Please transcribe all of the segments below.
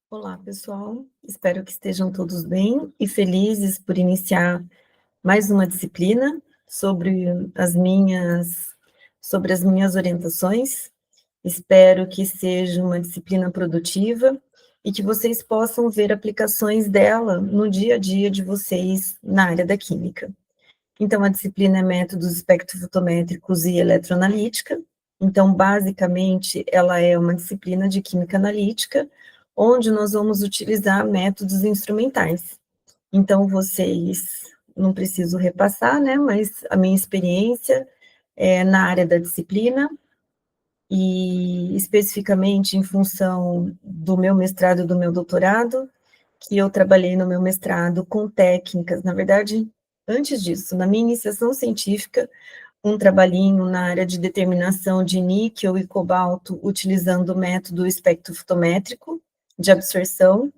Olá, pessoal. Espero que estejam todos bem e felizes por iniciar mais uma disciplina sobre as minhas sobre as minhas orientações. Espero que seja uma disciplina produtiva e que vocês possam ver aplicações dela no dia a dia de vocês na área da química. Então, a disciplina é Métodos Espectrofotométricos e Eletroanalítica. Então, basicamente, ela é uma disciplina de química analítica, onde nós vamos utilizar métodos instrumentais. Então, vocês, não preciso repassar, né, mas a minha experiência é na área da disciplina, e especificamente em função do meu mestrado e do meu doutorado, que eu trabalhei no meu mestrado com técnicas, na verdade, antes disso, na minha iniciação científica, um trabalhinho na área de determinação de níquel e cobalto, utilizando o método espectrofotométrico de absorção,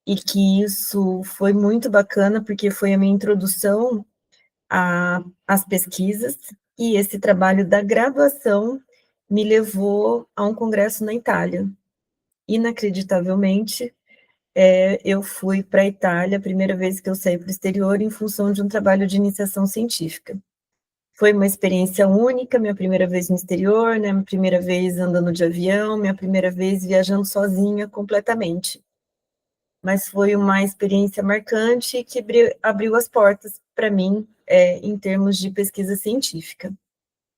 e que isso foi muito bacana, porque foi a minha introdução às pesquisas, e esse trabalho da graduação me levou a um congresso na Itália. Inacreditavelmente, eu fui para a Itália, a primeira vez que eu saí para o exterior, em função de um trabalho de iniciação científica. Foi uma experiência única, minha primeira vez no exterior, né, minha primeira vez andando de avião, minha primeira vez viajando sozinha completamente. Mas foi uma experiência marcante que abriu as portas para mim, em termos de pesquisa científica.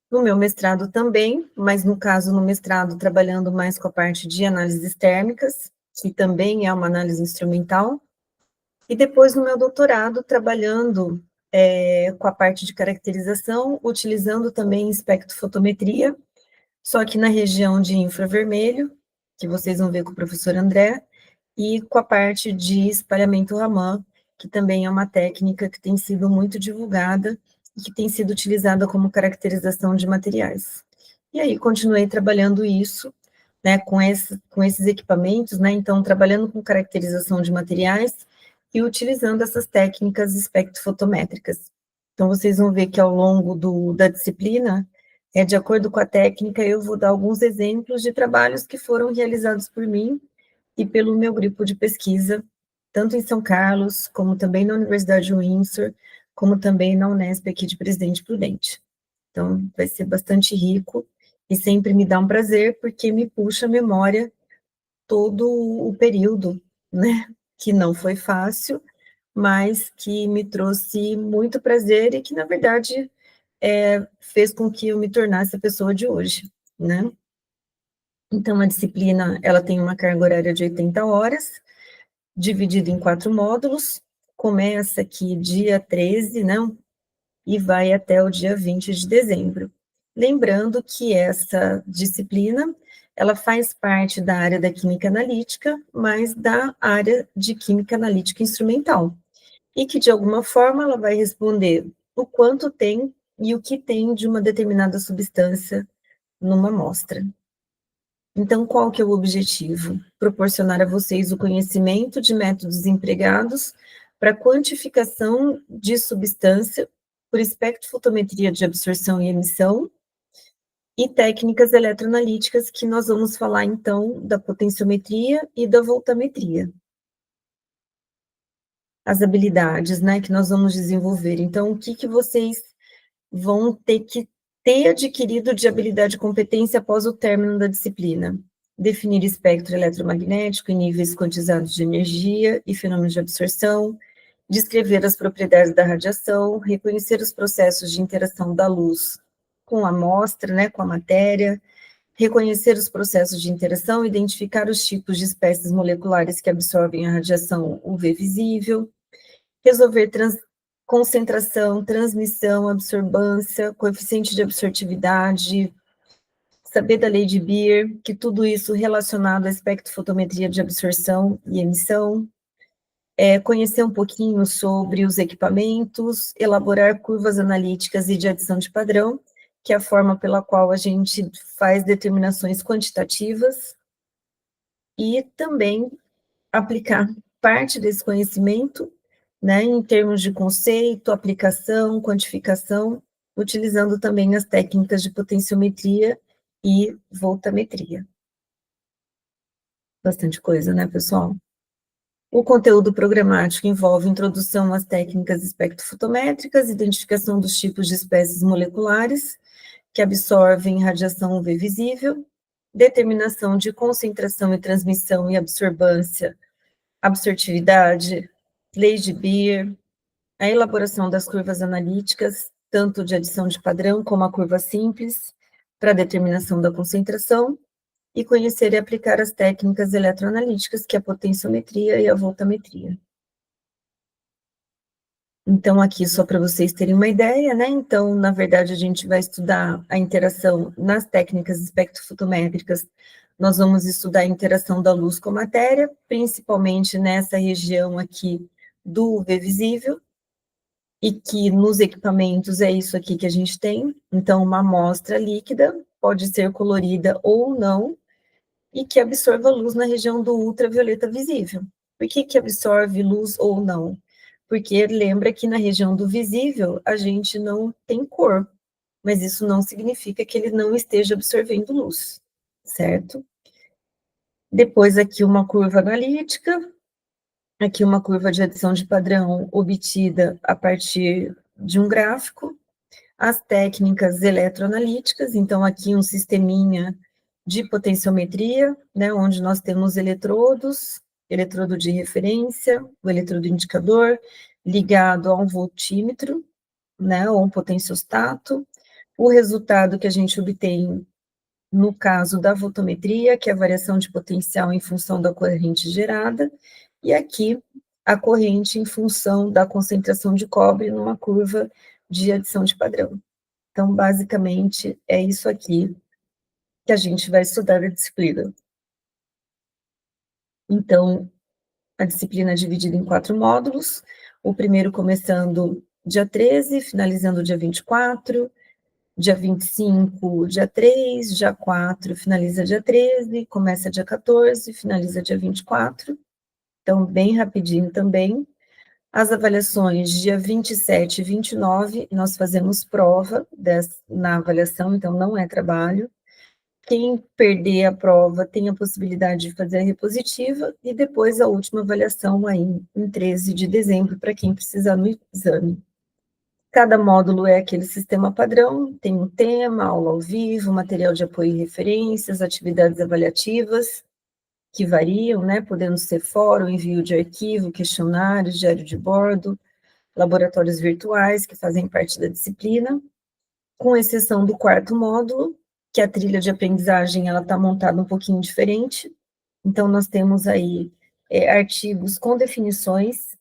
No meu mestrado também, mas no caso, no mestrado, trabalhando mais com a parte de análises térmicas, que também é uma análise instrumental, e depois no meu doutorado, trabalhando com a parte de caracterização, utilizando também espectrofotometria, só que na região de infravermelho, que vocês vão ver com o professor André, e com a parte de espalhamento Raman, que também é uma técnica que tem sido muito divulgada e que tem sido utilizada como caracterização de materiais. E aí continuei trabalhando isso, né, com esses equipamentos, né, então trabalhando com caracterização de materiais e utilizando essas técnicas espectrofotométricas. Então vocês vão ver que ao longo da disciplina, de acordo com a técnica, eu vou dar alguns exemplos de trabalhos que foram realizados por mim e pelo meu grupo de pesquisa, tanto em São Carlos, como também na Universidade de Windsor, como também na Unesp aqui de Presidente Prudente. Então, vai ser bastante rico e sempre me dá um prazer, porque me puxa a memória todo o período, né, que não foi fácil, mas que me trouxe muito prazer e que, na verdade, fez com que eu me tornasse a pessoa de hoje, né. Então, a disciplina, ela tem uma carga horária de 80 horas, dividido em 4 módulos, começa aqui dia 13, né, e vai até o dia 20 de dezembro. Lembrando que essa disciplina, ela faz parte da área da química analítica, mas da área de química analítica instrumental, e que de alguma forma ela vai responder o quanto tem e o que tem de uma determinada substância numa amostra. Então, qual que é o objetivo? Proporcionar a vocês o conhecimento de métodos empregados para quantificação de substância por espectrofotometria de absorção e emissão e técnicas eletroanalíticas, que nós vamos falar, então, da potenciometria e da voltametria. As habilidades, né, que nós vamos desenvolver. Então, o que que vocês vão ter que ter adquirido de habilidade e competência após o término da disciplina? Definir espectro eletromagnético em níveis quantizados de energia e fenômenos de absorção, descrever as propriedades da radiação, reconhecer os processos de interação da luz com a amostra, né, com a matéria, reconhecer os processos de interação, identificar os tipos de espécies moleculares que absorvem a radiação UV visível, resolver concentração, transmissão, absorbância, coeficiente de absortividade, saber da lei de Beer, que tudo isso relacionado à espectrofotometria de absorção e emissão, conhecer um pouquinho sobre os equipamentos, elaborar curvas analíticas e de adição de padrão, que é a forma pela qual a gente faz determinações quantitativas, e também aplicar parte desse conhecimento, né, em termos de conceito, aplicação, quantificação, utilizando também as técnicas de potenciometria e voltametria. Bastante coisa, né, pessoal? O conteúdo programático envolve introdução às técnicas espectrofotométricas, identificação dos tipos de espécies moleculares que absorvem radiação UV visível, determinação de concentração e transmissão e absorvância, absortividade, leis de Beer, a elaboração das curvas analíticas, tanto de adição de padrão como a curva simples, para determinação da concentração, e conhecer e aplicar as técnicas eletroanalíticas, que é a potenciometria e a voltametria. Então, aqui, só para vocês terem uma ideia, né? Então, na verdade, a gente vai estudar a interação nas técnicas espectrofotométricas, nós vamos estudar a interação da luz com a matéria, principalmente nessa região aqui do UV visível, e que nos equipamentos é isso aqui que a gente tem. Então, uma amostra líquida pode ser colorida ou não, e que absorva luz na região do ultravioleta visível. Por que que absorve luz ou não? Porque lembra que na região do visível a gente não tem cor, mas isso não significa que ele não esteja absorvendo luz, certo? Depois aqui uma curva analítica, aqui uma curva de adição de padrão obtida a partir de um gráfico, as técnicas eletroanalíticas, então aqui um sisteminha de potenciometria, né, onde nós temos eletrodos, eletrodo de referência, o eletrodo indicador, ligado a um voltímetro, né, ou um potenciostato, o resultado que a gente obtém no caso da voltometria, que é a variação de potencial em função da corrente gerada, e aqui a corrente em função da concentração de cobre numa curva de adição de padrão. Então, basicamente, é isso aqui que a gente vai estudar na disciplina. Então, a disciplina é dividida em 4 módulos, o primeiro começando dia 13, finalizando dia 24, dia 25, dia 3, dia 4, finaliza dia 13, começa dia 14, finaliza dia 24, então, bem rapidinho também. As avaliações, dia 27 e 29, nós fazemos prova na avaliação, então não é trabalho. Quem perder a prova tem a possibilidade de fazer a repositiva, e depois a última avaliação aí em 13 de dezembro, para quem precisar no exame. Cada módulo é aquele sistema padrão, tem um tema, aula ao vivo, material de apoio e referências, atividades avaliativas, que variam, né, podendo ser fórum, envio de arquivo, questionários, diário de bordo, laboratórios virtuais, que fazem parte da disciplina, com exceção do 4º módulo, que a trilha de aprendizagem ela está montada um pouquinho diferente. Então, nós temos aí artigos com definições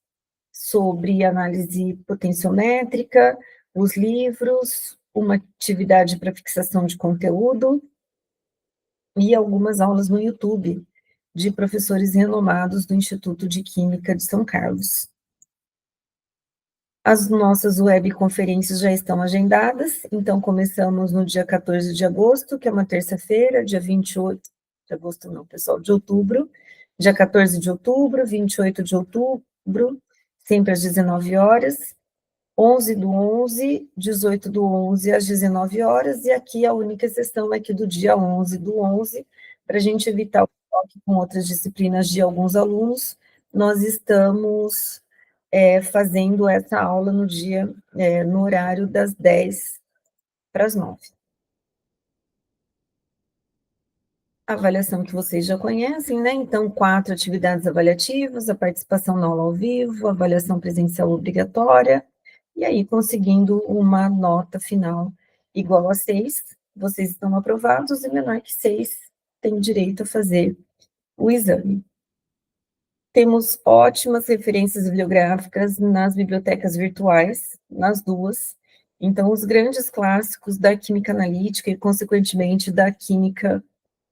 sobre análise potenciométrica, os livros, uma atividade para fixação de conteúdo e algumas aulas no YouTube de professores renomados do Instituto de Química de São Carlos. As nossas webconferências já estão agendadas, então começamos no dia 14 de agosto, que é uma terça-feira, dia 28 de agosto não, pessoal, de outubro, dia 14 de outubro, 28 de outubro, sempre às 19 horas, 11 do 11, 18 do 11 às 19 horas, e aqui a única exceção é que do dia 11 do 11, para a gente evitar o choque com outras disciplinas de alguns alunos, nós estamos fazendo essa aula no dia, no horário das 10 para as 9. A avaliação que vocês já conhecem, né? Então, 4 atividades avaliativas, a participação na aula ao vivo, a avaliação presencial obrigatória, e aí, conseguindo uma nota final igual a 6, vocês estão aprovados, e menor que 6, tem direito a fazer o exame. Temos ótimas referências bibliográficas nas bibliotecas virtuais, nas duas. Então, os grandes clássicos da química analítica e, consequentemente, da química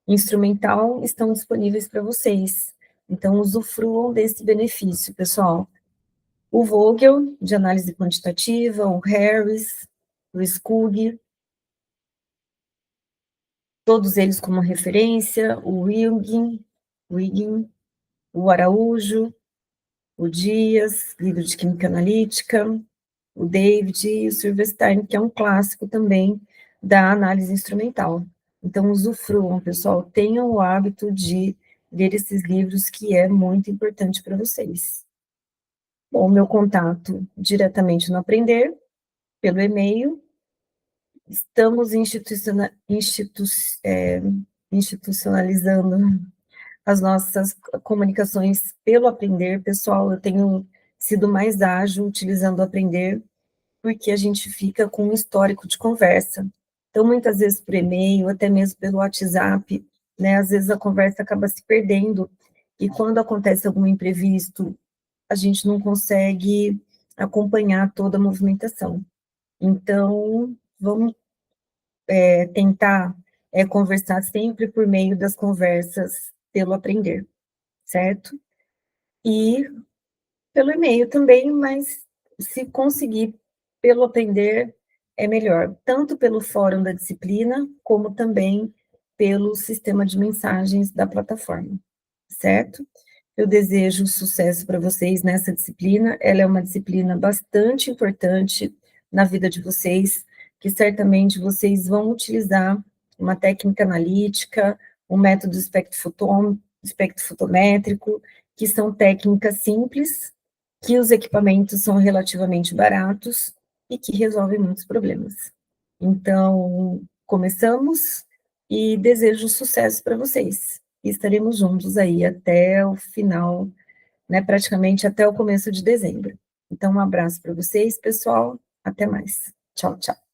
instrumental estão disponíveis para vocês. Então, usufruam desse benefício, pessoal. O Vogel, de análise quantitativa, o Harris, o Skug, todos eles como referência, o Wiggin, o Araújo, o Dias, livro de Química Analítica, o David e o Silverstein, que é um clássico também da análise instrumental. Então, usufruam, pessoal, tenham o hábito de ler esses livros, que é muito importante para vocês. Bom, meu contato diretamente no Aprender, pelo e-mail, estamos institucionalizando as nossas comunicações pelo Aprender. Pessoal, eu tenho sido mais ágil utilizando o Aprender, porque a gente fica com um histórico de conversa. Então, muitas vezes por e-mail, até mesmo pelo WhatsApp, né, às vezes a conversa acaba se perdendo, e quando acontece algum imprevisto, a gente não consegue acompanhar toda a movimentação. Então, vamos tentar conversar sempre por meio das conversas pelo Aprender, certo? E pelo e-mail também, mas se conseguir pelo Aprender, é melhor, tanto pelo fórum da disciplina, como também pelo sistema de mensagens da plataforma, certo? Eu desejo sucesso para vocês nessa disciplina, ela é uma disciplina bastante importante na vida de vocês, que certamente vocês vão utilizar uma técnica analítica, um método espectro fotométrico, que são técnicas simples, que os equipamentos são relativamente baratos e que resolvem muitos problemas. Então, começamos e desejo sucesso para vocês. E estaremos juntos aí até o final, né, praticamente até o começo de dezembro. Então, um abraço para vocês, pessoal. Até mais. Tchau, tchau.